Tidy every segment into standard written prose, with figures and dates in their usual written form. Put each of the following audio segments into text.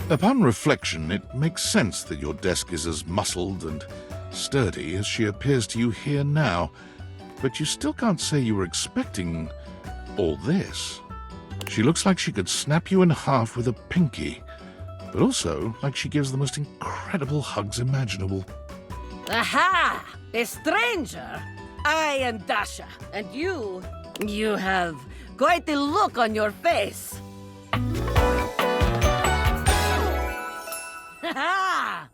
Upon reflection, it makes sense that your desk is as muscled and sturdy as she appears to you here now, but you still can't say you were expecting all this. She looks like she could snap you in half with a pinky, but also like she gives the most incredible hugs imaginable. Aha! A stranger! I am Dasha, and you have quite the look on your face. Ha!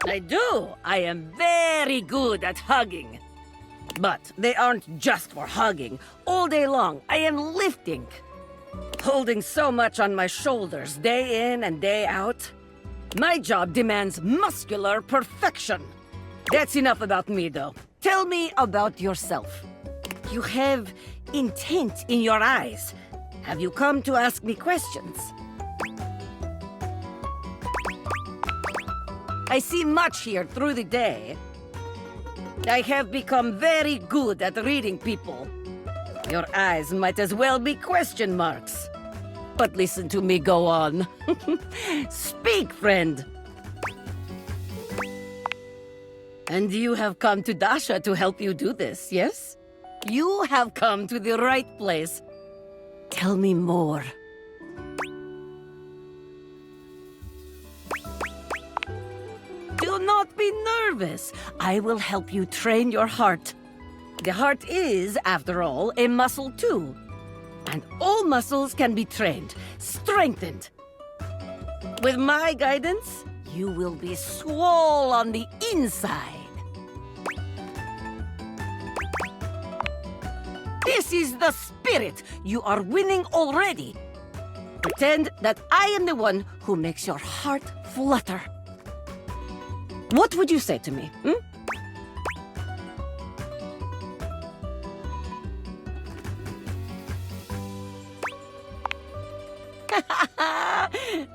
I do. I am very good at hugging. But they aren't just for hugging. All day long, I am lifting. Holding so much on my shoulders, day in and day out. My job demands muscular perfection. That's enough about me, though. Tell me about yourself. You have intent in your eyes. Have you come to ask me questions? I see much here through the day. I have become very good at reading people. Your eyes might as well be question marks. But listen to me go on. Speak, friend. And you have come to Dasha to help you do this, yes? You have come to the right place. Tell me more. Do not be nervous. I will help you train your heart. The heart is, after all, a muscle too. And all muscles can be trained, strengthened. With my guidance, you will be swole on the inside. This is the spirit. You are winning already. Pretend that I am the one who makes your heart flutter. What would you say to me, hmm?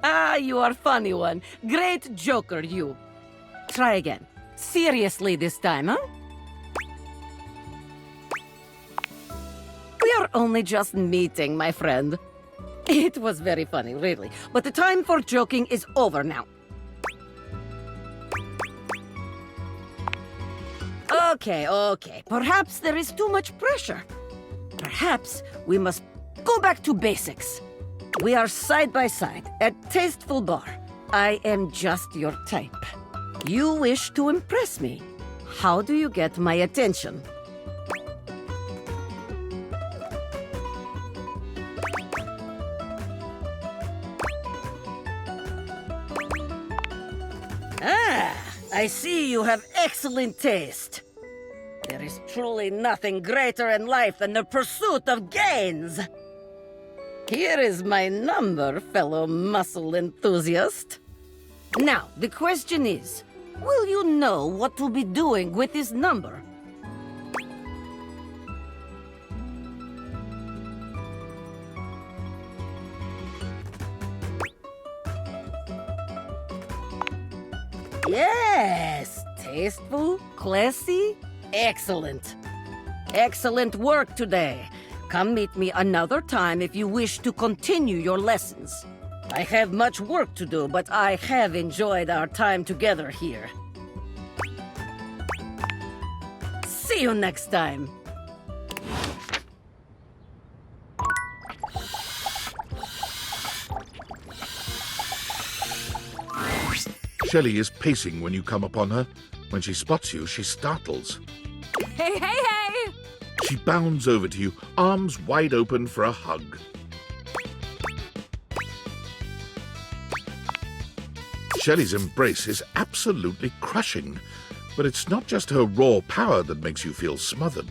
Ah, you are funny one. Great joker, you. Try again. Seriously this time, huh? We are only just meeting, my friend. It was very funny, really. But the time for joking is over now. Okay. Perhaps there is too much pressure. Perhaps we must go back to basics. We are side by side at Tasteful Bar. I am just your type. You wish to impress me. How do you get my attention? Ah, I see you have excellent taste. There is truly nothing greater in life than the pursuit of gains. Here is my number, fellow muscle enthusiast. Now, the question is, will you know what to be doing with this number? Yes, tasteful, classy, excellent. Excellent work today. Come meet me another time if you wish to continue your lessons. I have much work to do, but I have enjoyed our time together here. See you next time. Shelley is pacing when you come upon her. When she spots you, she startles. Hey! She bounds over to you, arms wide open for a hug. Shelley's embrace is absolutely crushing, but it's not just her raw power that makes you feel smothered.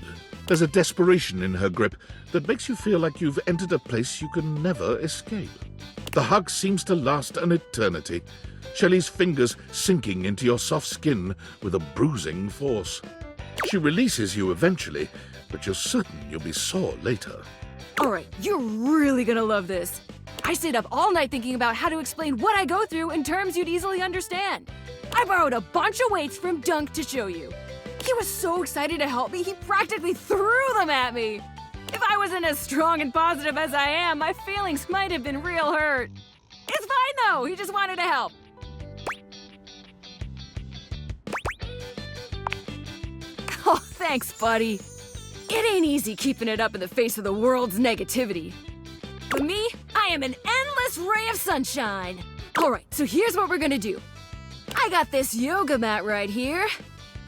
There's a desperation in her grip that makes you feel like you've entered a place you can never escape. The hug seems to last an eternity, Shelley's fingers sinking into your soft skin with a bruising force. She releases you eventually, but you're certain you'll be sore later. All right, you're really gonna love this. I stayed up all night thinking about how to explain what I go through in terms you'd easily understand. I borrowed a bunch of weights from Dunk to show you. He was so excited to help me, he practically threw them at me. If I wasn't as strong and positive as I am, my feelings might have been real hurt. It's fine though, he just wanted to help. Oh, thanks, buddy. It ain't easy keeping it up in the face of the world's negativity. But me, I am an endless ray of sunshine. All right, so here's what we're gonna do. I got this yoga mat right here.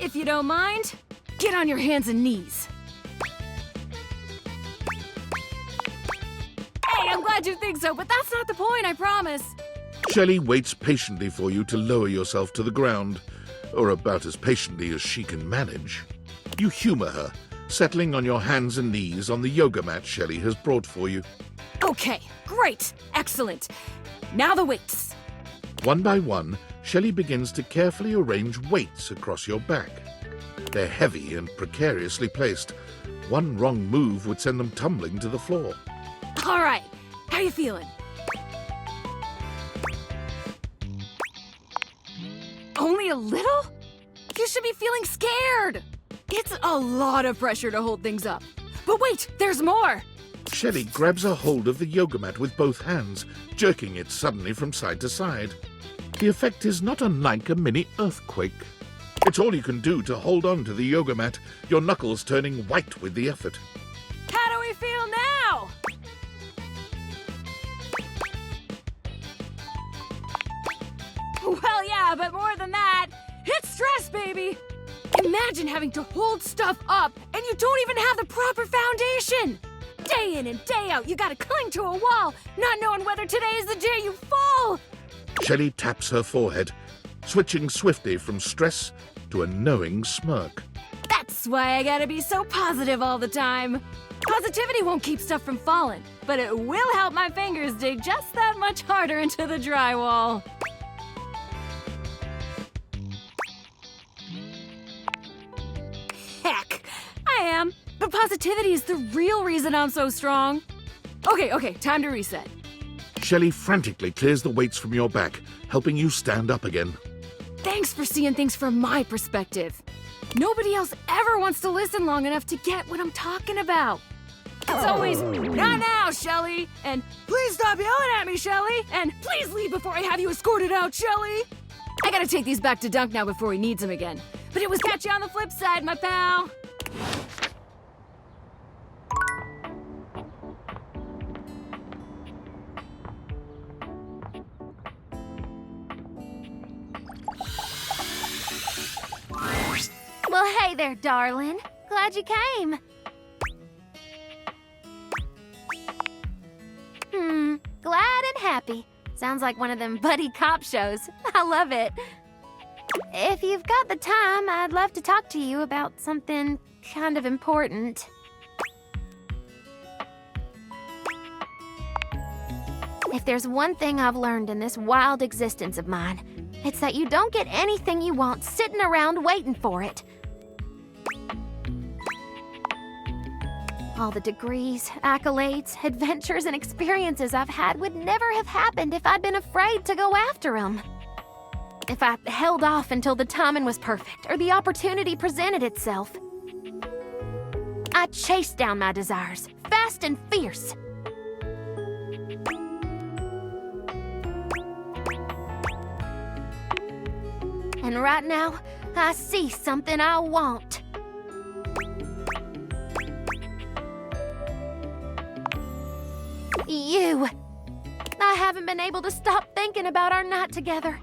If you don't mind, get on your hands and knees. Hey, I'm glad you think so, but that's not the point, I promise. Shelley waits patiently for you to lower yourself to the ground, or about as patiently as she can manage. You humor her, settling on your hands and knees on the yoga mat Shelley has brought for you. Okay, great, excellent. Now the weights. One by one, Shelley begins to carefully arrange weights across your back. They're heavy and precariously placed. One wrong move would send them tumbling to the floor. All right, how you feeling? Only a little? You should be feeling scared. It's a lot of pressure to hold things up. But wait, there's more. Shelley grabs a hold of the yoga mat with both hands, jerking it suddenly from side to side. The effect is not unlike a mini earthquake. It's all you can do to hold on to the yoga mat, your knuckles turning white with the effort. How do we feel now? Well, yeah, but more than that, it's stress, baby. Imagine having to hold stuff up and you don't even have the proper foundation. Day in and day out, you gotta cling to a wall, not knowing whether today is the day you fall. Shelley taps her forehead, switching swiftly from stress to a knowing smirk. That's why I gotta be so positive all the time. Positivity won't keep stuff from falling, but it will help my fingers dig just that much harder into the drywall. Heck, I am. But positivity is the real reason I'm so strong. Okay, time to reset. Shelley frantically clears the weights from your back, helping you stand up again. Thanks for seeing things from my perspective. Nobody else ever wants to listen long enough to get what I'm talking about. It's always, not now, Shelley, and please stop yelling at me, Shelley, and please leave before I have you escorted out, Shelley. I gotta take these back to Dunk now before he needs them again. But it was catch you on the flip side, my pal. Well, hey there, darling. Glad you came. Glad and happy. Sounds like one of them buddy cop shows. I love it. If you've got the time, I'd love to talk to you about something kind of important. If there's one thing I've learned in this wild existence of mine, it's that you don't get anything you want sitting around waiting for it. All the degrees, accolades, adventures, and experiences I've had would never have happened if I'd been afraid to go after them. If I held off until the timing was perfect or the opportunity presented itself. I chased down my desires, fast and fierce. And right now, I see something I want. You. I haven't been able to stop thinking about our night together.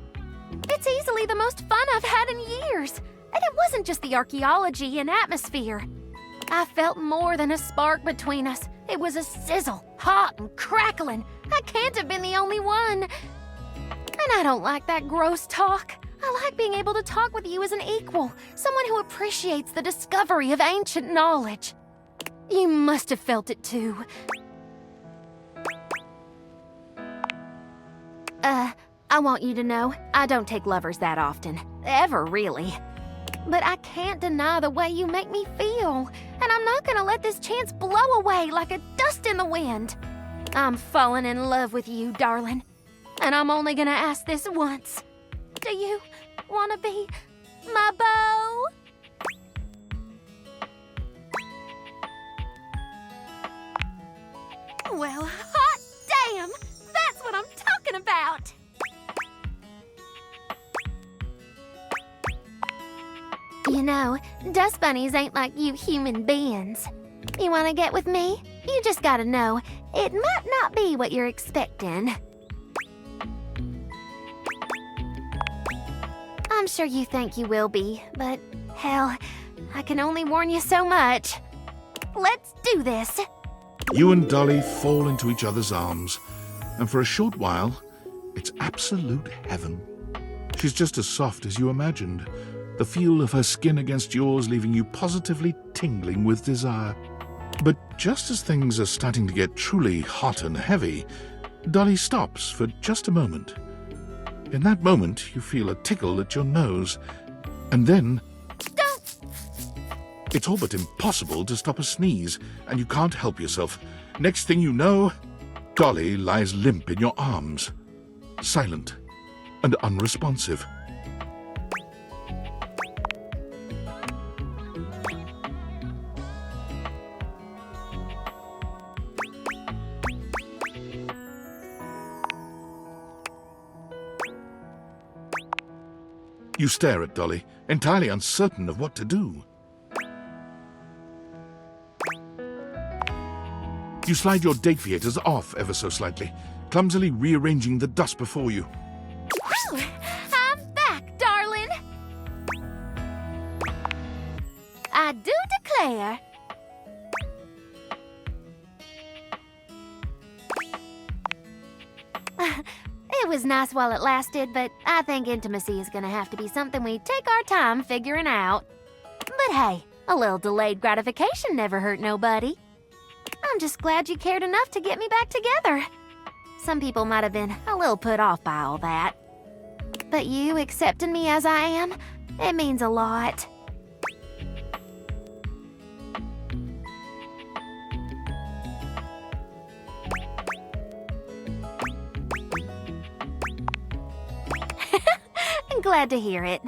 It's easily the most fun I've had in years. And it wasn't just the archaeology and atmosphere. I felt more than a spark between us. It was a sizzle, hot and crackling. I can't have been the only one. And I don't like that gross talk. I like being able to talk with you as an equal, someone who appreciates the discovery of ancient knowledge. You must have felt it too. I want you to know, I don't take lovers that often. Ever, really. But I can't deny the way you make me feel. And I'm not gonna let this chance blow away like a dust in the wind. I'm falling in love with you, darling. And I'm only gonna ask this once. Do you wanna be my beau? Well, hot damn! That's what I'm talking about! You know, dust bunnies ain't like you human beings. You wanna get with me? You just gotta know, it might not be what you're expecting. I'm sure you think you will be, but hell, I can only warn you so much. Let's do this. You and Dolly fall into each other's arms, and for a short while, it's absolute heaven. She's just as soft as you imagined, the feel of her skin against yours leaving you positively tingling with desire. But just as things are starting to get truly hot and heavy, Dolly stops for just a moment. In that moment, you feel a tickle at your nose, and then... Don't! It's all but impossible to stop a sneeze, and you can't help yourself. Next thing you know, Dolly lies limp in your arms, silent and unresponsive. You stare at Dolly, entirely uncertain of what to do. You slide your date theaters off ever so slightly, clumsily rearranging the dust before you. Whew, I'm back, darling. I do declare. It was nice while it lasted, but I think intimacy is gonna have to be something we take our time figuring out. But hey, a little delayed gratification never hurt nobody. I'm just glad you cared enough to get me back together. Some people might have been a little put off by all that. But you accepting me as I am, it means a lot. I'm glad to hear it.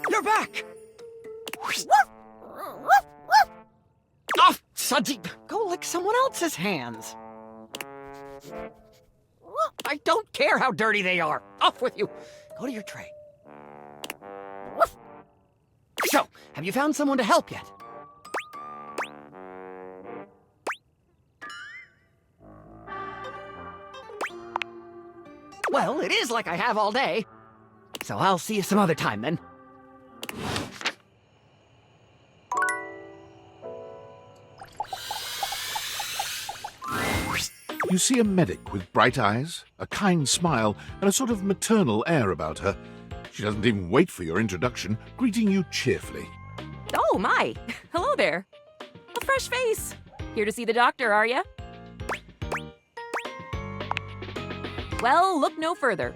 You're back! Oh, Sudsy, go lick someone else's hands. I don't care how dirty they are. Off with you. Go to your tray. So, have you found someone to help yet? Well, it is like I have all day. So I'll see you some other time then. You see a medic with bright eyes, a kind smile, and a sort of maternal air about her. She doesn't even wait for your introduction, greeting you cheerfully. Oh, my. Hello there. A fresh face. Here to see the doctor, are ya? Well, look no further.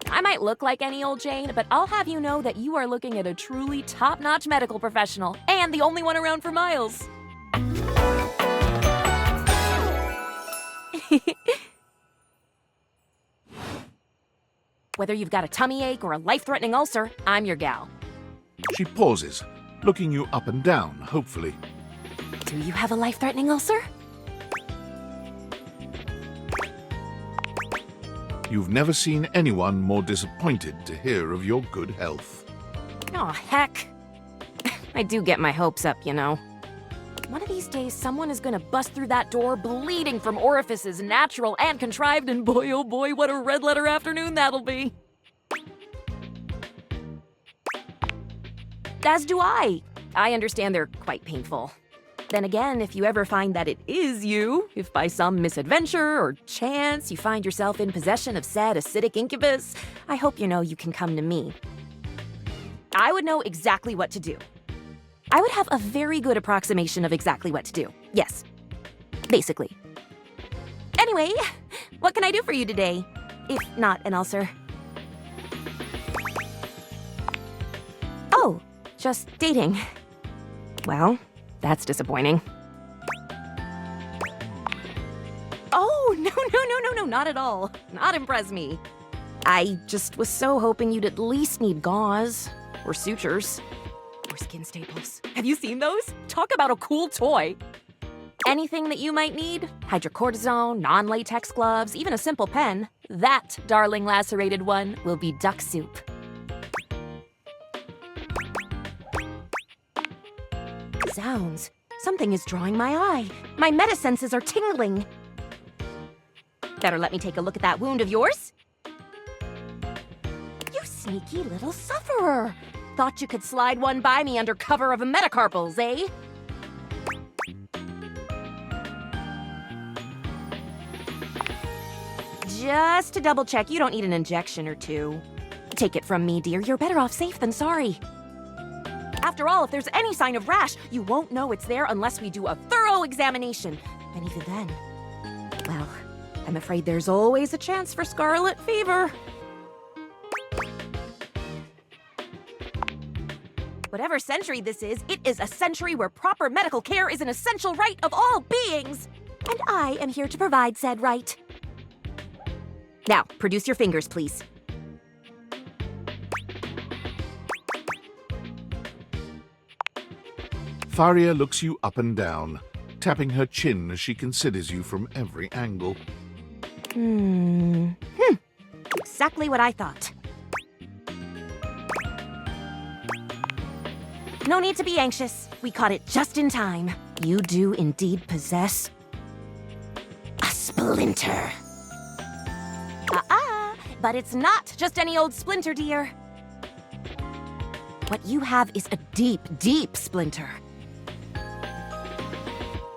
I might look like any old Jane, but I'll have you know that you are looking at a truly top-notch medical professional, and the only one around for miles. Whether you've got a tummy ache or a life-threatening ulcer, I'm your gal. She pauses, looking you up and down, hopefully. Do you have a life-threatening ulcer? You've never seen anyone more disappointed to hear of your good health. Oh, heck. I do get my hopes up, you know. One of these days, someone is gonna bust through that door bleeding from orifices, natural and contrived, and boy, oh boy, what a red letter afternoon that'll be. As do I. I understand they're quite painful. Then again, if you ever find that it is you, if by some misadventure or chance you find yourself in possession of said acidic incubus, I hope you know you can come to me. I would know exactly what to do. I would have a very good approximation of exactly what to do. Yes. Basically. Anyway, what can I do for you today? If not an ulcer. Oh, just dating. Well, that's disappointing. Oh, no, not at all. Not impress me. I just was so hoping you'd at least need gauze, or sutures, or skin staples. Have you seen those? Talk about a cool toy. Anything that you might need, hydrocortisone, non-latex gloves, even a simple pen, that, darling lacerated one, will be duck soup. Zounds, something is drawing my eye. My metasenses are tingling. Better let me take a look at that wound of yours. You sneaky little sufferer. Thought you could slide one by me under cover of metacarpals, eh? Just to double check, you don't need an injection or two. Take it from me, dear, you're better off safe than sorry. After all, if there's any sign of rash, you won't know it's there unless we do a thorough examination. And even then, well, I'm afraid there's always a chance for scarlet fever. Whatever century this is, it is a century where proper medical care is an essential right of all beings. And I am here to provide said right. Now, produce your fingers, please. Faria looks you up and down, tapping her chin as she considers you from every angle. Exactly what I thought. No need to be anxious. We caught it just in time. You do indeed possess a splinter. But it's not just any old splinter, dear. What you have is a deep, deep splinter.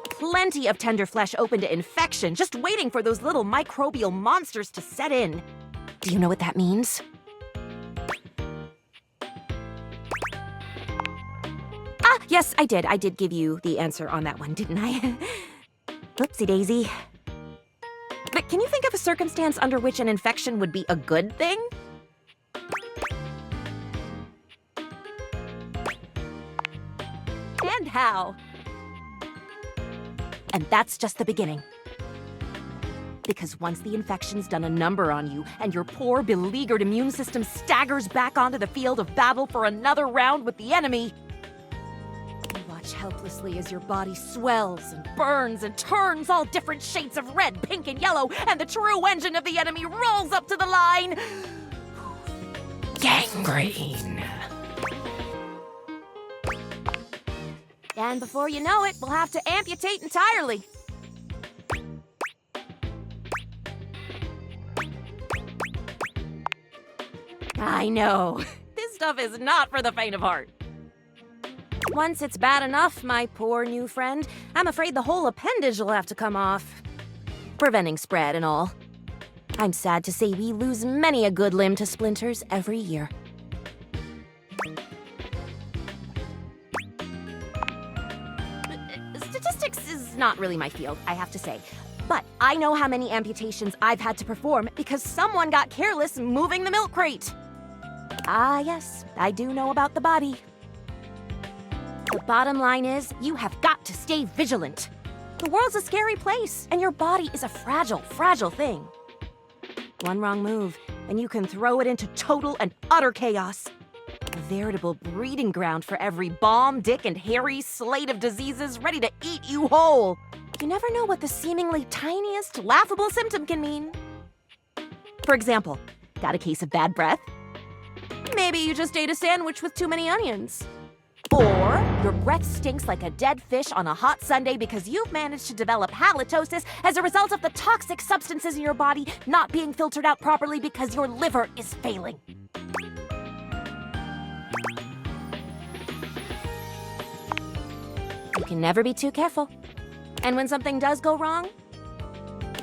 Plenty of tender flesh open to infection, just waiting for those little microbial monsters to set in. Do you know what that means? Yes, I did. I did give you the answer on that one, didn't I? Oopsie daisy. But can you think of a circumstance under which an infection would be a good thing? And how? And that's just the beginning. Because once the infection's done a number on you, and your poor, beleaguered immune system staggers back onto the field of battle for another round with the enemy, you watch helplessly as your body swells and burns and turns all different shades of red, pink, and yellow, and the true engine of the enemy rolls up to the line. Gangrene. And before you know it, we'll have to amputate entirely. I know. This stuff is not for the faint of heart. Once it's bad enough, my poor new friend, I'm afraid the whole appendage will have to come off. Preventing spread and all. I'm sad to say we lose many a good limb to splinters every year. Statistics is not really my field, I have to say. But I know how many amputations I've had to perform because someone got careless moving the milk crate. Ah, yes, I do know about the body. The bottom line is, you have got to stay vigilant. The world's a scary place, and your body is a fragile, fragile thing. One wrong move, and you can throw it into total and utter chaos. A veritable breeding ground for every bomb, dick, and hairy slate of diseases ready to eat you whole. You never know what the seemingly tiniest, laughable symptom can mean. For example, got a case of bad breath? Maybe you just ate a sandwich with too many onions. Or your breath stinks like a dead fish on a hot Sunday because you've managed to develop halitosis as a result of the toxic substances in your body not being filtered out properly because your liver is failing. You can never be too careful. And when something does go wrong,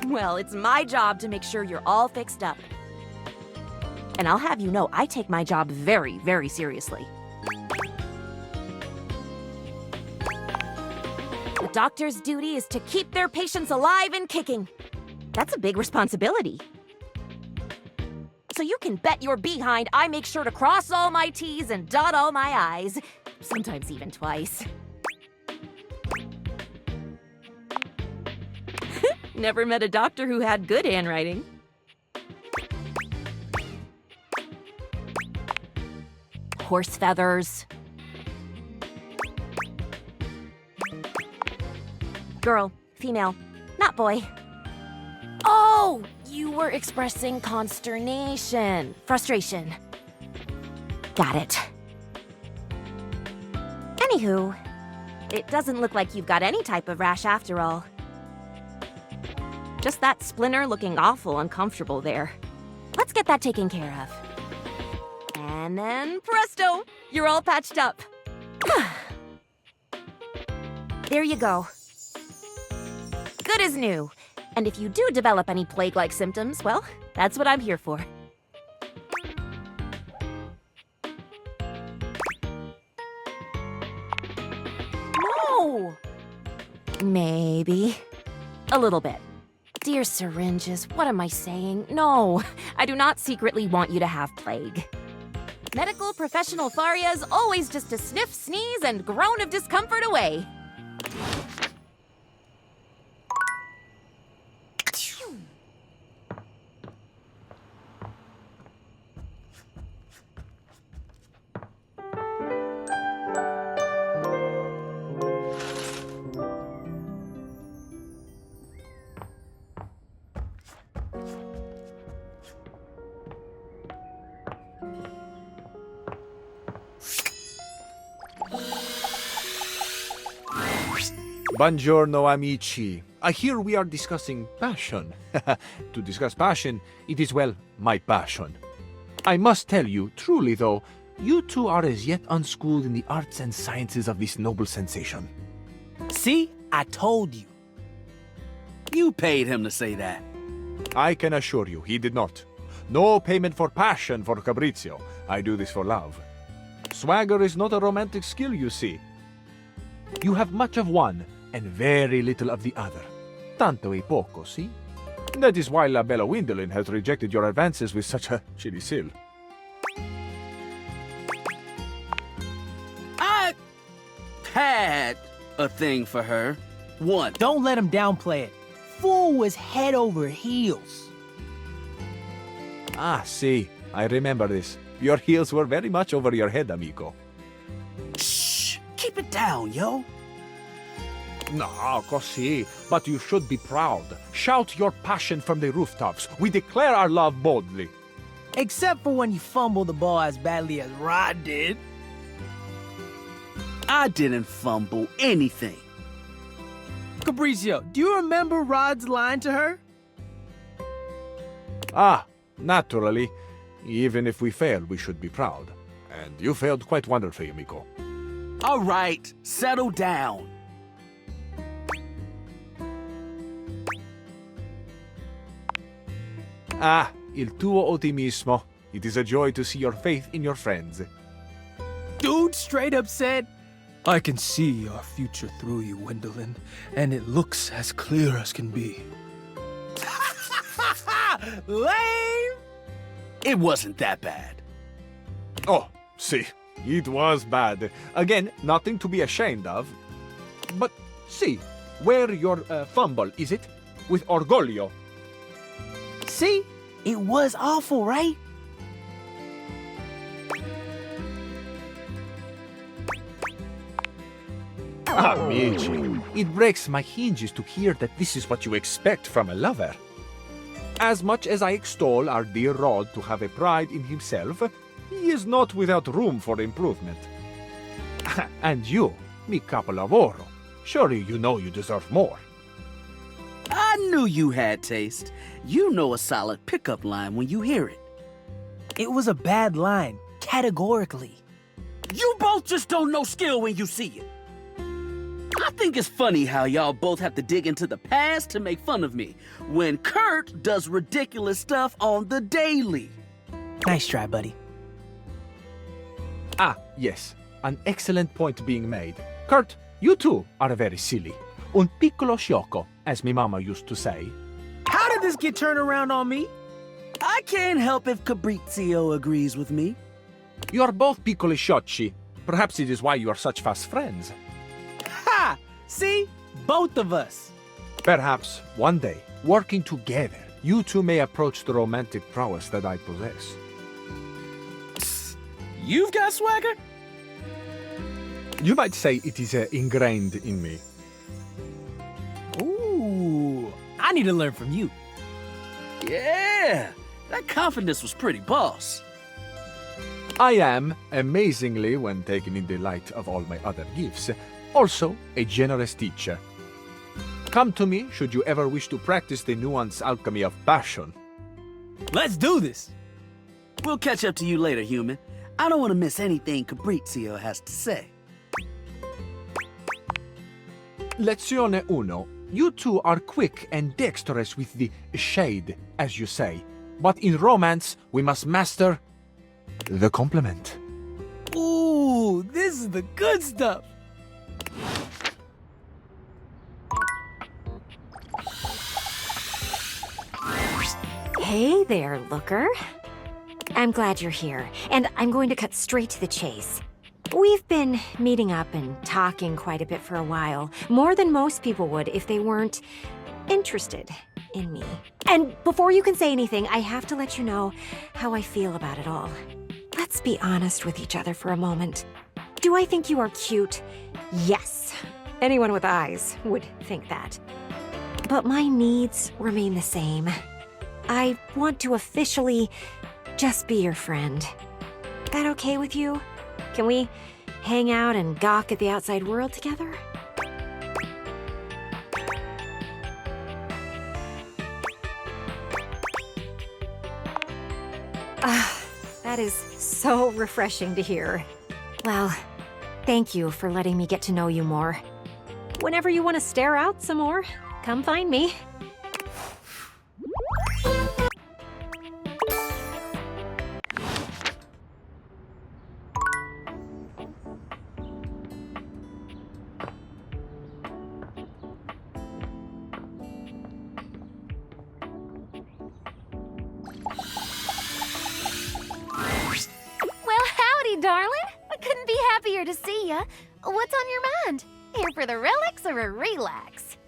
well, it's my job to make sure you're all fixed up. And I'll have you know I take my job very, very seriously. The doctor's duty is to keep their patients alive and kicking. That's a big responsibility. So you can bet your behind I make sure to cross all my T's and dot all my I's. Sometimes even twice. Never met a doctor who had good handwriting. Horse feathers. Girl, female, not boy. Oh, you were expressing consternation, frustration. Got it. Anywho, it doesn't look like you've got any type of rash after all. Just that splinter looking awful uncomfortable there. Let's get that taken care of. And then presto, you're all patched up. There you go. Good as new. And if you do develop any plague-like symptoms, well, that's what I'm here for. No! Maybe. A little bit. Dear syringes, what am I saying? No, I do not secretly want you to have plague. Medical professional Faria's always just a sniff, sneeze, and groan of discomfort away. Buongiorno, amici. I hear we are discussing passion. To discuss passion, it is, well, my passion. I must tell you, truly though, you two are as yet unschooled in the arts and sciences of this noble sensation. See? I told you. You paid him to say that. I can assure you, he did not. No payment for passion for Fabrizio. I do this for love. Swagger is not a romantic skill, you see. You have much of one, and very little of the other. Tanto e poco, see? That is why La Bella Windolin has rejected your advances with such a chilly seal. I had a thing for her. One. Don't let him downplay it. Fool was head over heels. Ah, see, I remember this. Your heels were very much over your head, amico. Shh! Keep it down, yo. No, così, but you should be proud. Shout your passion from the rooftops. We declare our love boldly. Except for when you fumble the ball as badly as Rod did. I didn't fumble anything. Fabrizio, do you remember Rod's line to her? Ah, naturally. Even if we failed, we should be proud. And you failed quite wonderfully, amico. All right, settle down. Ah, il tuo ottimismo. It is a joy to see your faith in your friends. Dude straight up said, I can see our future through you, Wendolin, and it looks as clear as can be. Lame! It wasn't that bad. Oh, see, it was bad. Again, nothing to be ashamed of. But see, where your fumble, is it? With orgoglio. See? It was awful, right? Amici, it breaks my hinges to hear that this is what you expect from a lover. As much as I extol our dear Rod to have a pride in himself, he is not without room for improvement. And you, mi capolavoro, surely you know you deserve more. I knew you had taste. You know a solid pickup line when you hear it. It was a bad line, categorically. You both just don't know skill when you see it. I think it's funny how y'all both have to dig into the past to make fun of me, when Kurt does ridiculous stuff on the daily. Nice try, buddy. Ah, yes, an excellent point being made. Kurt, you too are very silly. Un piccolo sciocco, as mi mama used to say. How did this get turned around on me? I can't help if Fabrizio agrees with me. You are both piccoli sciocchi. Perhaps it is why you are such fast friends. Ha! See? Both of us. Perhaps one day, working together, you two may approach the romantic prowess that I possess. You've got swagger? You might say it is ingrained in me. Ooh, I need to learn from you. Yeah, that confidence was pretty boss. I am, amazingly, when taken in the light of all my other gifts, also a generous teacher. Come to me should you ever wish to practice the nuanced alchemy of passion. Let's do this. We'll catch up to you later, human. I don't want to miss anything Fabrizio has to say. Lezione uno. You two are quick and dexterous with the shade, as you say. But in romance, we must master the compliment. Ooh, this is the good stuff. Hey there, Looker. I'm glad you're here, and I'm going to cut straight to the chase. We've been meeting up and talking quite a bit for a while, more than most people would if they weren't interested in me. And before you can say anything, I have to let you know how I feel about it all. Let's be honest with each other for a moment. Do I think you are cute? Yes. Anyone with eyes would think that. But my needs remain the same. I want to officially just be your friend. That okay with you? Can we hang out and gawk at the outside world together? That is so refreshing to hear. Well, thank you for letting me get to know you more. Whenever you want to stare out some more, come find me. Well, howdy, darling. I couldn't be happier to see ya. What's on your mind? Here for the relics or a relax?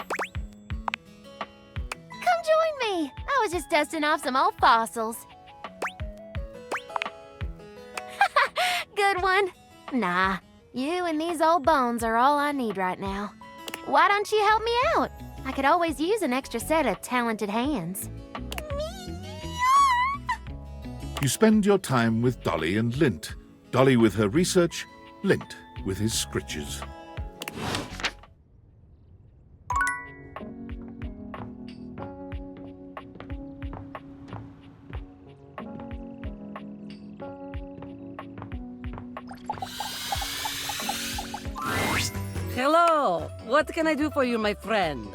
Come join me. I was just dusting off some old fossils. Good one. Nah, you and these old bones are all I need right now. Why don't you help me out? I could always use an extra set of talented hands. You spend your time with Dolly and Lint. Dolly with her research, Lint with his scritches. Hello! What can I do for you, my friend?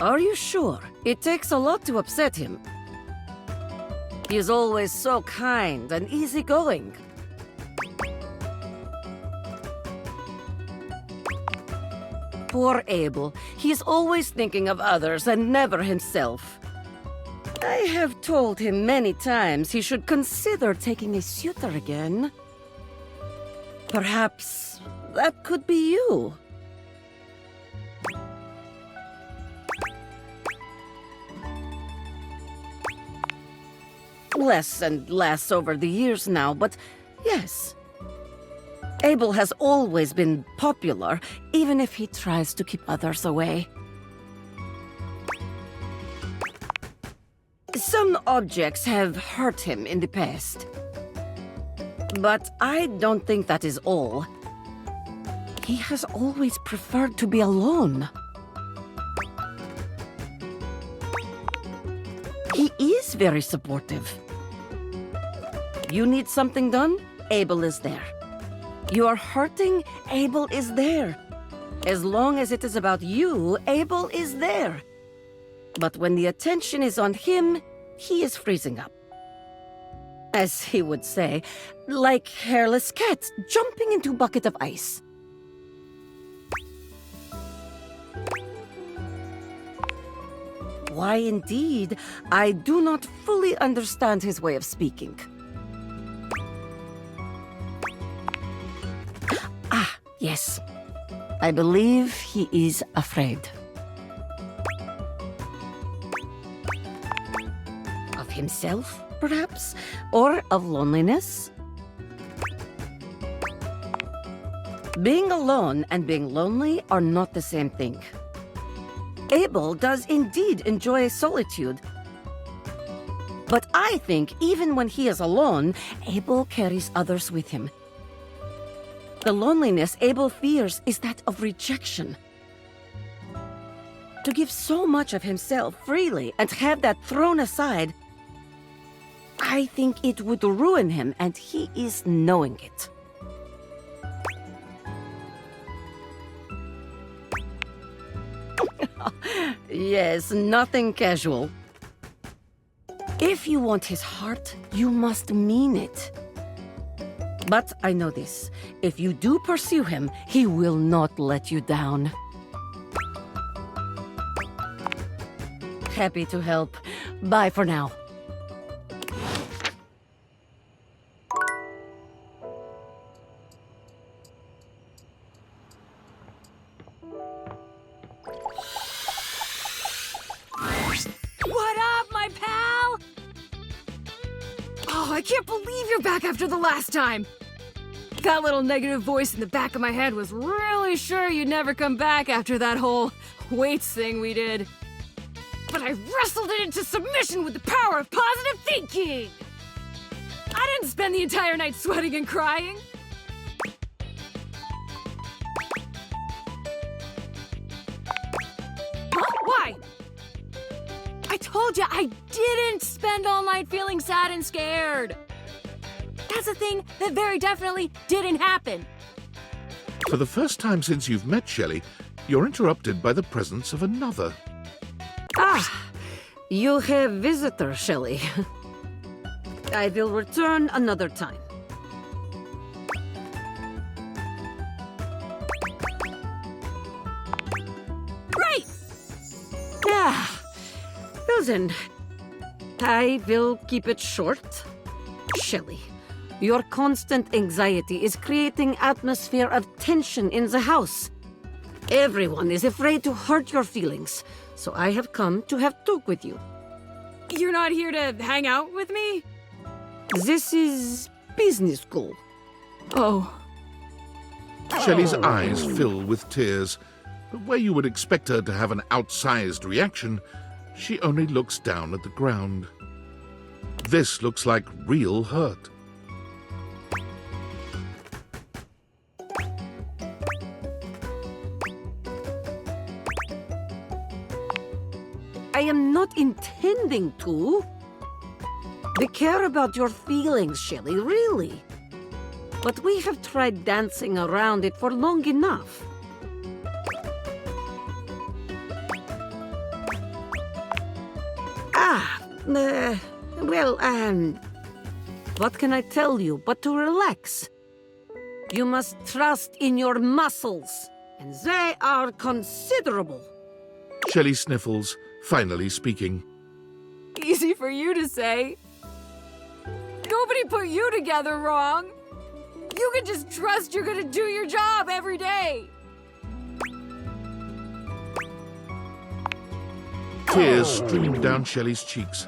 Are you sure? It takes a lot to upset him. He's always so kind and easygoing. Poor Abel. He's always thinking of others and never himself. I have told him many times he should consider taking a suitor again. Perhaps that could be you. Less and less over the years now, but yes. Abel has always been popular, even if he tries to keep others away. Some objects have hurt him in the past. But I don't think that is all. He has always preferred to be alone. He is very supportive. You need something done? Abel is there. You are hurting? Abel is there. As long as it is about you, Abel is there. But when the attention is on him, he is freezing up. As he would say, like hairless cats jumping into a bucket of ice. Why, indeed, I do not fully understand his way of speaking. Ah, yes. I believe he is afraid. Of himself, perhaps? Or of loneliness? Being alone and being lonely are not the same thing. Abel does indeed enjoy solitude. But I think even when he is alone, Abel carries others with him. The loneliness Abel fears is that of rejection. To give so much of himself freely and have that thrown aside, I think it would ruin him, and he is knowing it. Yes, nothing casual. If you want his heart, you must mean it. But I know this. If you do pursue him, he will not let you down. Happy to help. Bye for now. What up, my pal? Oh, I can't believe you're back after the last time. That little negative voice in the back of my head was really sure you'd never come back after that whole weights thing we did. But I wrestled it into submission with the power of positive thinking. I didn't spend the entire night sweating and crying. Huh? Why? I told you I didn't spend all night feeling sad and scared. That's a thing that very definitely didn't happen. For the first time since you've met Shelley, you're interrupted by the presence of another. Ah, you have visitor, Shelley. I will return another time. Right! Yeah. Well then, I will keep it short. Shelley, your constant anxiety is creating atmosphere of tension in the house. Everyone is afraid to hurt your feelings, so I have come to have talk with you. You're not here to hang out with me? This is business school. Oh. Shelley's eyes fill with tears, but where you would expect her to have an outsized reaction, she only looks down at the ground. This looks like real hurt. I am not intending to. We care about your feelings, Shelley, really. But we have tried dancing around it for long enough. What can I tell you but to relax? You must trust in your muscles, and they are considerable. Shelley sniffles, finally speaking. Easy for you to say. Nobody put you together wrong. You can just trust you're gonna do your job every day. Tears stream down Shelley's cheeks.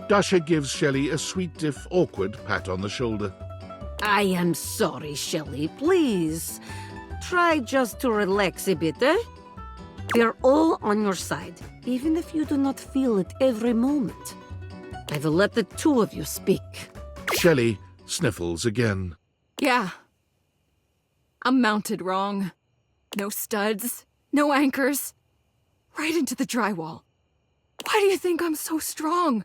Dasha gives Shelley a sweet if awkward pat on the shoulder. I am sorry, Shelley. Please, try just to relax a bit, eh? We're all on your side, even if you do not feel it every moment. I will let the two of you speak. Shelley sniffles again. Yeah. I'm mounted wrong. No studs, no anchors. Right into the drywall. Why do you think I'm so strong?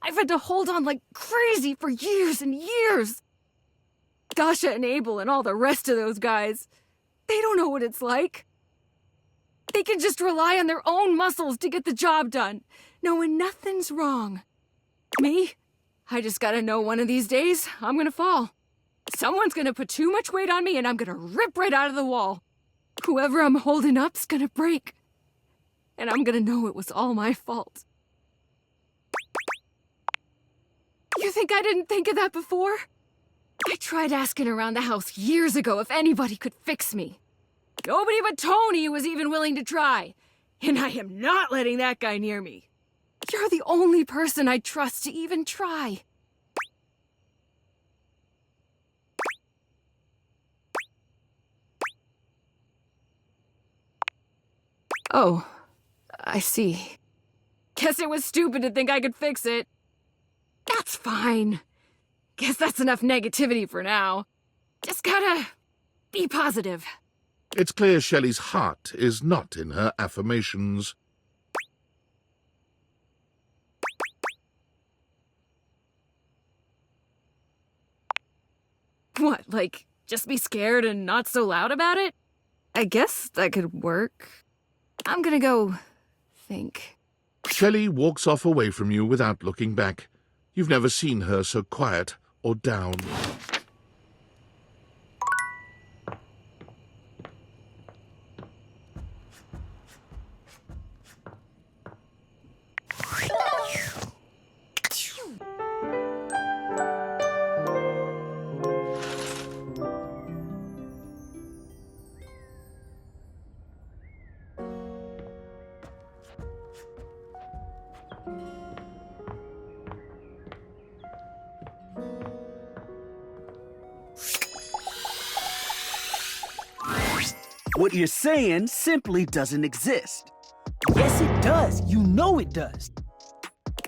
I've had to hold on like crazy for years and years. Dasha and Abel and all the rest of those guys, they don't know what it's like. They can just rely on their own muscles to get the job done, knowing nothing's wrong. Me? I just gotta know one of these days I'm gonna fall. Someone's gonna put too much weight on me and I'm gonna rip right out of the wall. Whoever I'm holding up's gonna break. And I'm gonna know it was all my fault. You think I didn't think of that before? I tried asking around the house years ago if anybody could fix me. Nobody but Tony was even willing to try. And I am not letting that guy near me. You're the only person I'd trust to even try. Oh, I see. Guess it was stupid to think I could fix it. That's fine. Guess that's enough negativity for now. Just gotta be positive. It's clear Shelley's heart is not in her affirmations. What, like, just be scared and not so loud about it? I guess that could work. I'm gonna go think. Shelley walks off away from you without looking back. You've never seen her so quiet or down. What you're saying simply doesn't exist. Yes, it does. You know it does.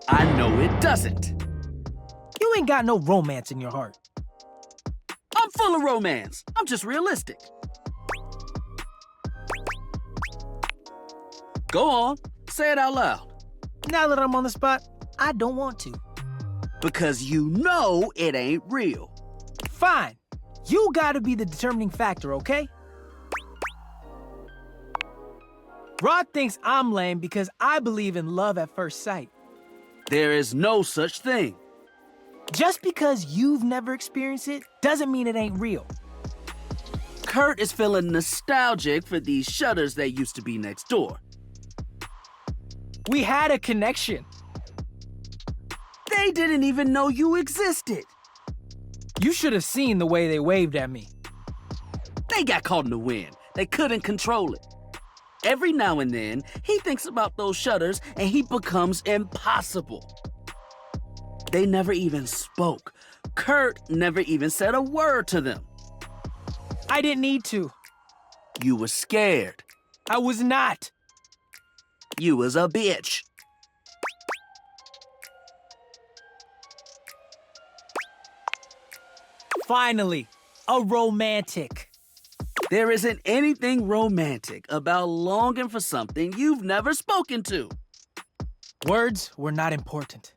I know it doesn't. You ain't got no romance in your heart. I'm full of romance. I'm just realistic. Go on, say it out loud. Now that I'm on the spot, I don't want to. Because you know it ain't real. Fine. You gotta be the determining factor, okay? Rod thinks I'm lame because I believe in love at first sight. There is no such thing. Just because you've never experienced it doesn't mean it ain't real. Kurt is feeling nostalgic for these shutters that used to be next door. We had a connection. They didn't even know you existed. You should have seen the way they waved at me. They got caught in the wind. They couldn't control it. Every now and then, he thinks about those shutters and he becomes impossible. They never even spoke. Kurt never even said a word to them. I didn't need to. You were scared. I was not. You was a bitch. Finally, a romantic. There isn't anything romantic about longing for something you've never spoken to. Words were not important.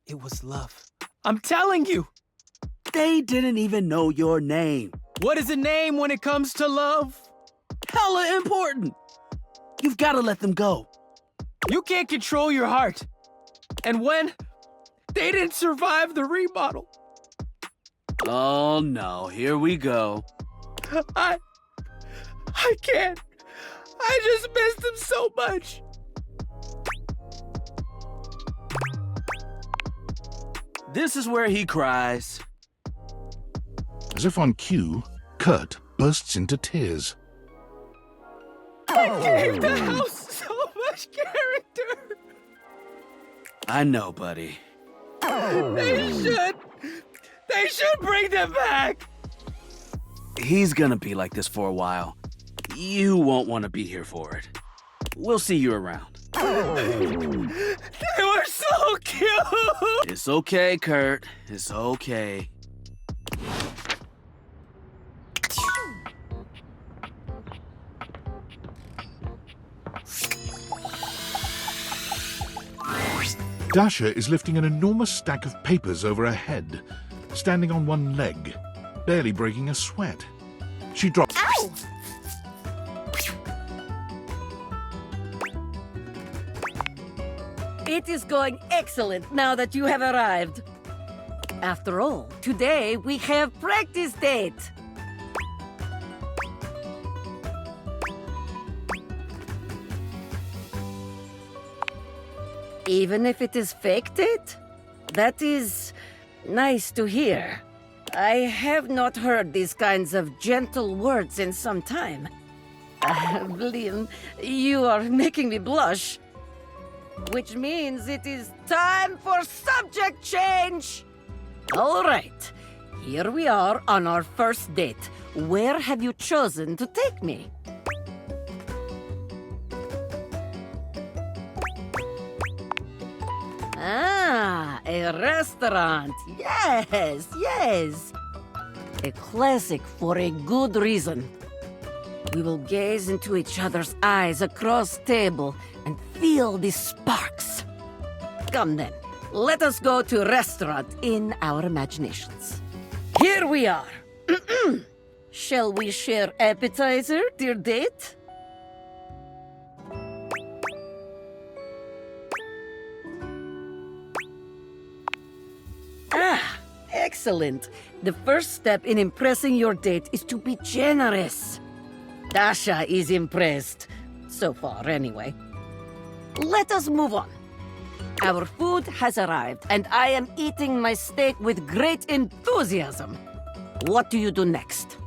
It was love. I'm telling you. They didn't even know your name. What is a name when it comes to love? Hella important. You've got to let them go. You can't control your heart. And when they didn't survive the remodel. Oh no, here we go. I can't. I just missed them so much. This is where he cries. As if on cue, Kurt bursts into tears. I gave the house so much character. I know, buddy. They should bring them back. He's gonna be like this for a while. You won't want to be here for it. We'll see you around. They were so cute! It's okay, Kurt. It's okay. Dasha is lifting an enormous stack of papers over her head, standing on one leg, barely breaking a sweat. She drops. Ow! It is going excellent now that you have arrived. After all, today we have practice date. Even if it is fake date? That is nice to hear. I have not heard these kinds of gentle words in some time. Liam, you are making me blush. Which means it is time for subject change! All right, here we are on our first date. Where have you chosen to take me? Ah, a restaurant. Yes, yes. A classic for a good reason. We will gaze into each other's eyes across table and feel the sparks. Come then, let us go to a restaurant in our imaginations. Here we are. Shall we share appetizer, dear date? Ah, excellent. The first step in impressing your date is to be generous. Dasha is impressed. So far, anyway. Let us move on. Our food has arrived, and I am eating my steak with great enthusiasm. What do you do next?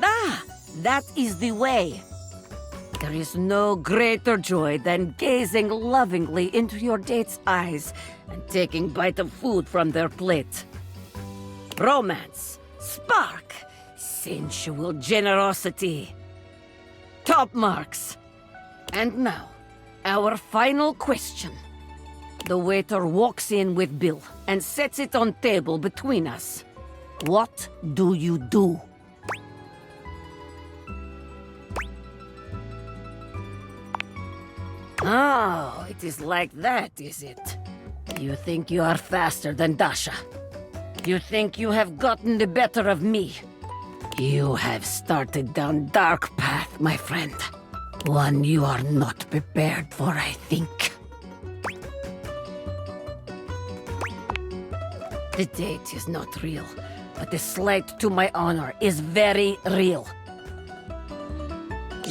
Ah, that is the way. There is no greater joy than gazing lovingly into your date's eyes and taking bite of food from their plate. Romance, spark, sensual generosity. Top marks. And now, our final question. The waiter walks in with bill and sets it on table between us. What do you do? Oh, it is like that, is it? You think you are faster than Dasha? You think you have gotten the better of me? You have started down dark path, my friend. One you are not prepared for, I think. The date is not real, but the slight to my honor is very real.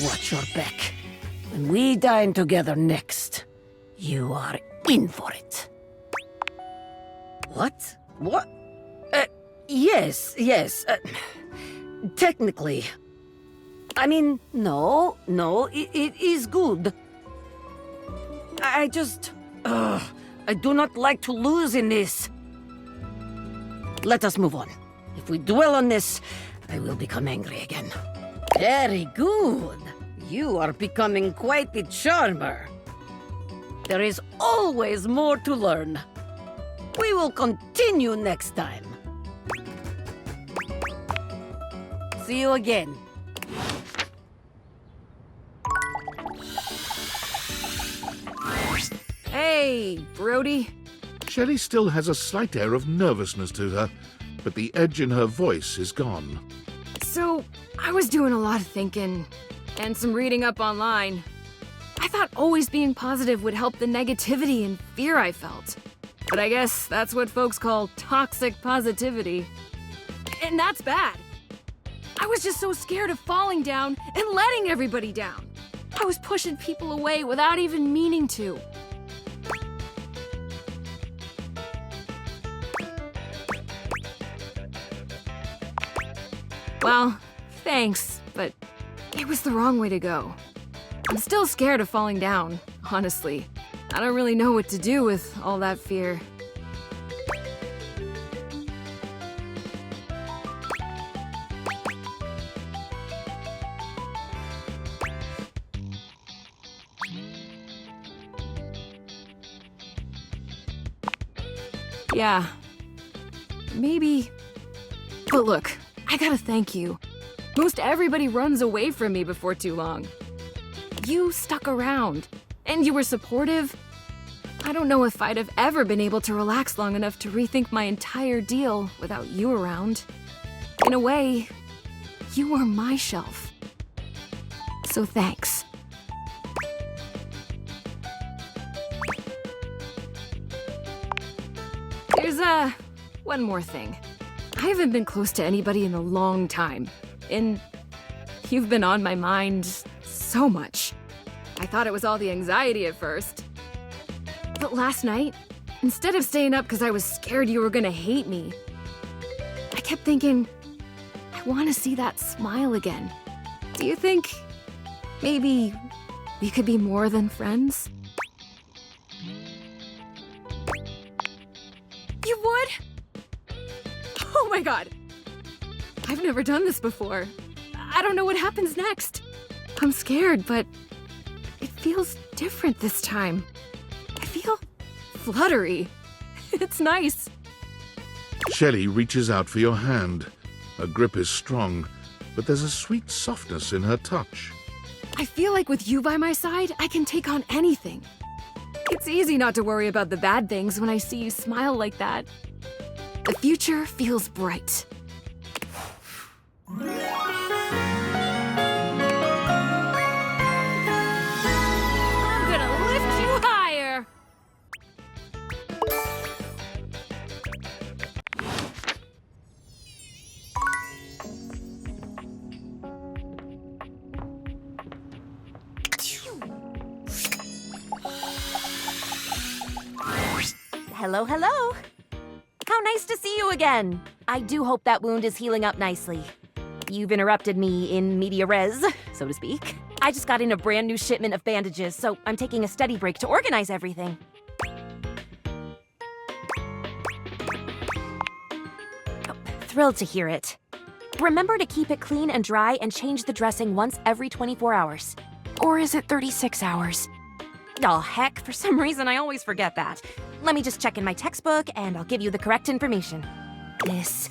Watch your back. When we dine together next, you are in for it. What? What? Yes. Technically. I mean, no, it is good. I just... I do not like to lose in this. Let us move on. If we dwell on this, I will become angry again. Very good. You are becoming quite the charmer. There is always more to learn. We will continue next time. See you again. Hey, Brody. Shelley still has a slight air of nervousness to her, but the edge in her voice is gone. So, I was doing a lot of thinking and some reading up online. I thought always being positive would help the negativity and fear I felt. But I guess that's what folks call toxic positivity. And that's bad. I was just so scared of falling down and letting everybody down. I was pushing people away without even meaning to. Well, thanks, but it was the wrong way to go. I'm still scared of falling down, honestly. I don't really know what to do with all that fear. Yeah. Maybe. But look, I gotta thank you. Most everybody runs away from me before too long. You stuck around, and you were supportive. I don't know if I'd have ever been able to relax long enough to rethink my entire deal without you around. In a way, you were my shelf. So thanks. There's, one more thing. I haven't been close to anybody in a long time, and you've been on my mind so much. I thought it was all the anxiety at first. But last night, instead of staying up because I was scared you were gonna hate me, I kept thinking, I want to see that smile again. Do you think maybe we could be more than friends? You would? Oh my god. I've never done this before. I don't know what happens next. I'm scared, but it feels different this time. I feel fluttery. It's nice. Shelley reaches out for your hand. Her grip is strong, but there's a sweet softness in her touch. I feel like with you by my side, I can take on anything. It's easy not to worry about the bad things when I see you smile like that. The future feels bright. I'm gonna lift you higher! Hello, hello. How nice to see you again. I do hope that wound is healing up nicely. You've interrupted me in media res, so to speak. I just got in a brand new shipment of bandages, so I'm taking a study break to organize everything. Oh, thrilled to hear it. Remember to keep it clean and dry and change the dressing once every 24 hours. Or is it 36 hours? Oh, heck, for some reason I always forget that. Let me just check in my textbook and I'll give you the correct information. This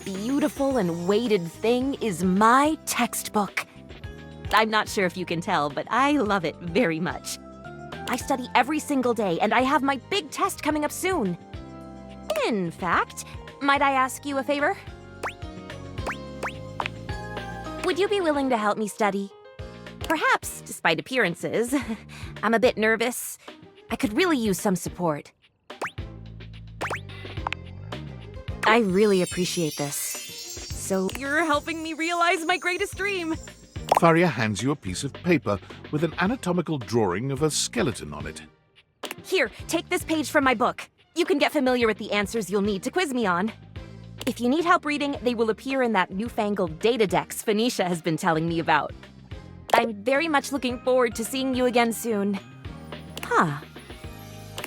beautiful and weighted thing is my textbook. I'm not sure if you can tell, but I love it very much. I study every single day and I have my big test coming up soon. In fact, might I ask you a favor? Would you be willing to help me study? Perhaps, despite appearances. I'm a bit nervous. I could really use some support. I really appreciate this. So you're helping me realize my greatest dream. Faria hands you a piece of paper with an anatomical drawing of a skeleton on it. Here, take this page from my book. You can get familiar with the answers you'll need to quiz me on. If you need help reading, they will appear in that newfangled data dex Phoenicia has been telling me about. I'm very much looking forward to seeing you again soon. Huh.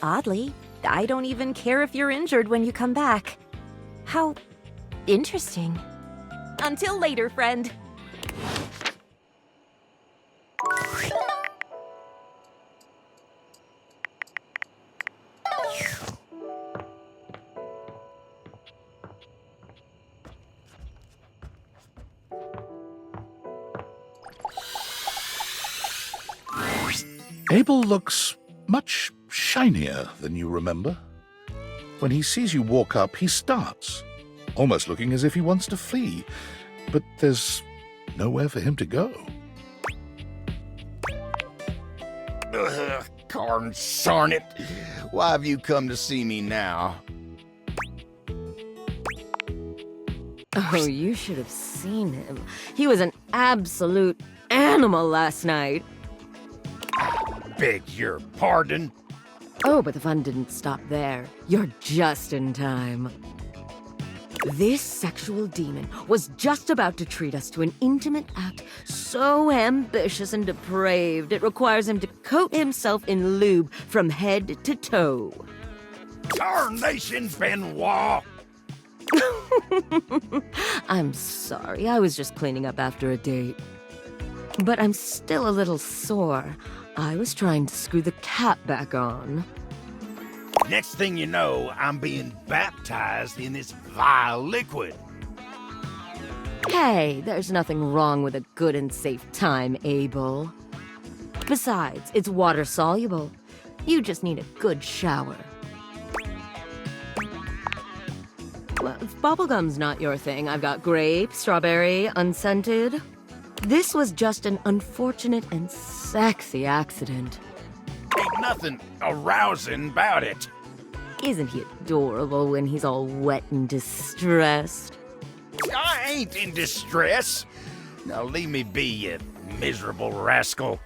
Oddly, I don't even care if you're injured when you come back. How interesting. Until later, friend. Abel looks much shinier than you remember. When he sees you walk up, he starts, almost looking as if he wants to flee. But there's nowhere for him to go. Consarn it! Why have you come to see me now? Oh, you should have seen him. He was an absolute animal last night. Beg your pardon? Oh, but the fun didn't stop there. You're just in time. This sexual demon was just about to treat us to an intimate act so ambitious and depraved it requires him to coat himself in lube from head to toe. Tarnation, Benoit! I'm sorry, I was just cleaning up after a date. But I'm still a little sore. I was trying to screw the cap back on. Next thing you know, I'm being baptized in this vile liquid. Hey, there's nothing wrong with a good and safe time, Abel. Besides, it's water-soluble. You just need a good shower. Well, if bubblegum's not your thing, I've got grape, strawberry, unscented. This was just an unfortunate and sexy accident. Ain't nothing arousing about it. Isn't he adorable when he's all wet and distressed? I ain't in distress. Now leave me be, you miserable rascal.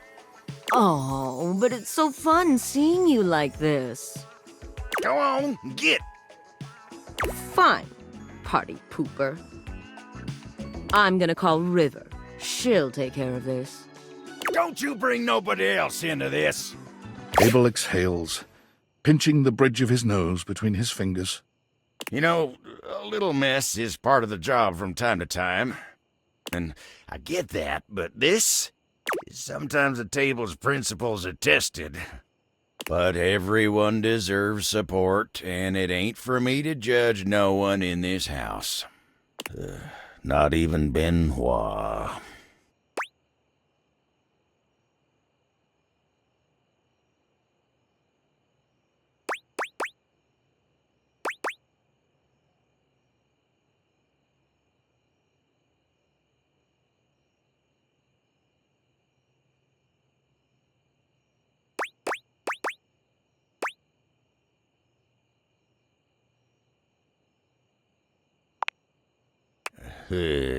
Oh, but it's so fun seeing you like this. Go on, get. Fine, party pooper. I'm gonna call River. She'll take care of this. Don't you bring nobody else into this. Abel exhales, pinching the bridge of his nose between his fingers. You know, a little mess is part of the job from time to time. And I get that, but this? Sometimes the table's principles are tested. But everyone deserves support, and it ain't for me to judge no one in this house. Not even Benoit.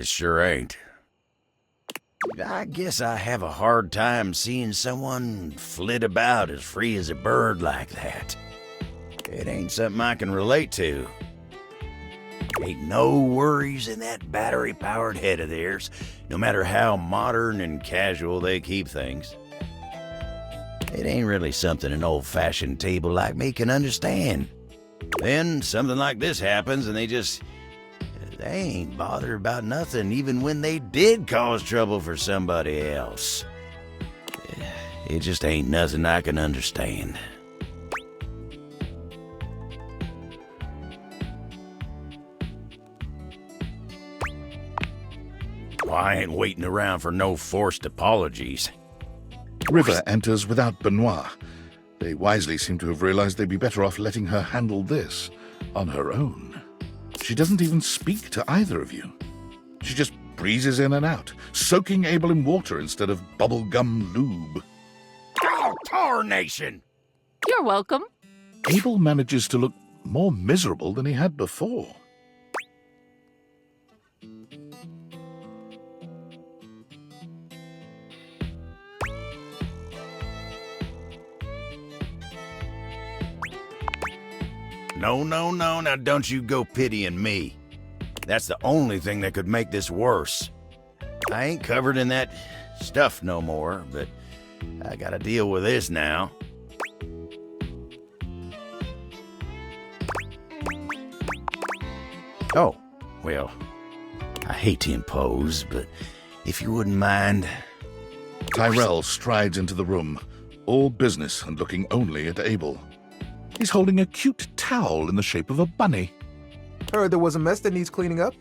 Sure ain't. I guess I have a hard time seeing someone flit about as free as a bird like that. It ain't something I can relate to. Ain't no worries in that battery-powered head of theirs, no matter how modern and casual they keep things. It ain't really something an old-fashioned table like me can understand. Then something like this happens and they ain't bothered about nothing, even when they did cause trouble for somebody else. It just ain't nothing I can understand. Well, I ain't waiting around for no forced apologies. River enters without Benoit. They wisely seem to have realized they'd be better off letting her handle this on her own. She doesn't even speak to either of you. She just breezes in and out, soaking Abel in water instead of bubblegum lube. Oh, tarnation! You're welcome. Abel manages to look more miserable than he had before. No, now don't you go pitying me. That's the only thing that could make this worse. I ain't covered in that stuff no more, but I gotta deal with this now. Oh, well, I hate to impose, but if you wouldn't mind... Tyrell strides into the room, all business and looking only at Abel. He's holding a cute towel in the shape of a bunny. Heard there was a mess that needs cleaning up.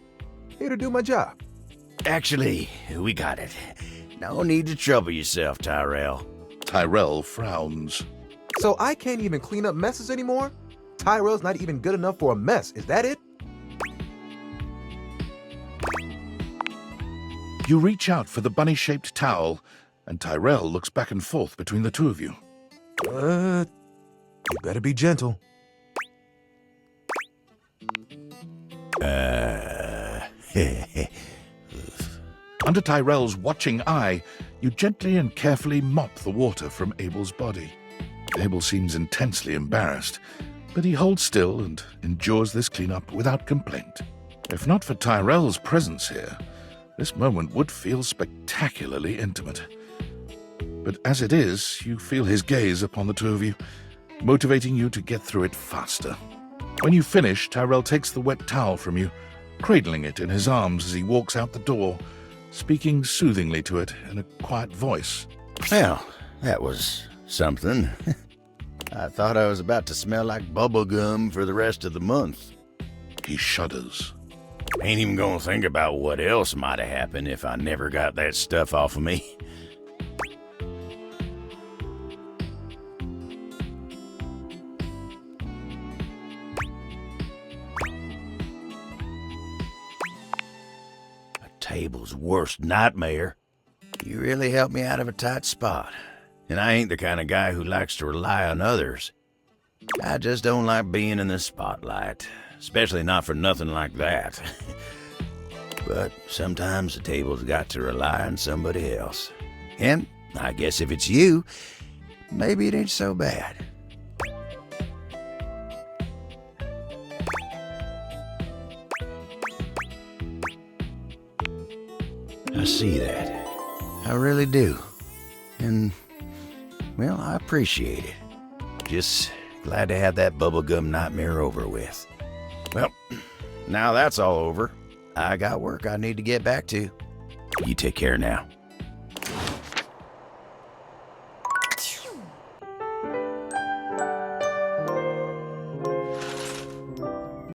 Here to do my job. Actually, we got it. No need to trouble yourself, Tyrell. Tyrell frowns. So I can't even clean up messes anymore? Tyrell's not even good enough for a mess, is that it? You reach out for the bunny-shaped towel, and Tyrell looks back and forth between the two of you. You better be gentle. Under Tyrell's watching eye, you gently and carefully mop the water from Abel's body. Abel seems intensely embarrassed, but he holds still and endures this cleanup without complaint. If not for Tyrell's presence here, this moment would feel spectacularly intimate. But as it is, you feel his gaze upon the two of you, motivating you to get through it faster. When you finish, Tyrell takes the wet towel from you, cradling it in his arms as he walks out the door, speaking soothingly to it in a quiet voice. Well, that was something. I thought I was about to smell like bubble gum for the rest of the month. He shudders. Ain't even gonna think about what else might have happened if I never got that stuff off of me. A table's worst nightmare. You really helped me out of a tight spot. And I ain't the kind of guy who likes to rely on others. I just don't like being in the spotlight, especially not for nothing like that. But sometimes the table's got to rely on somebody else. And I guess if it's you, maybe it ain't so bad. I see that. I really do. And, well, I appreciate it. Just glad to have that bubblegum nightmare over with. Well, now that's all over, I got work I need to get back to. You take care now.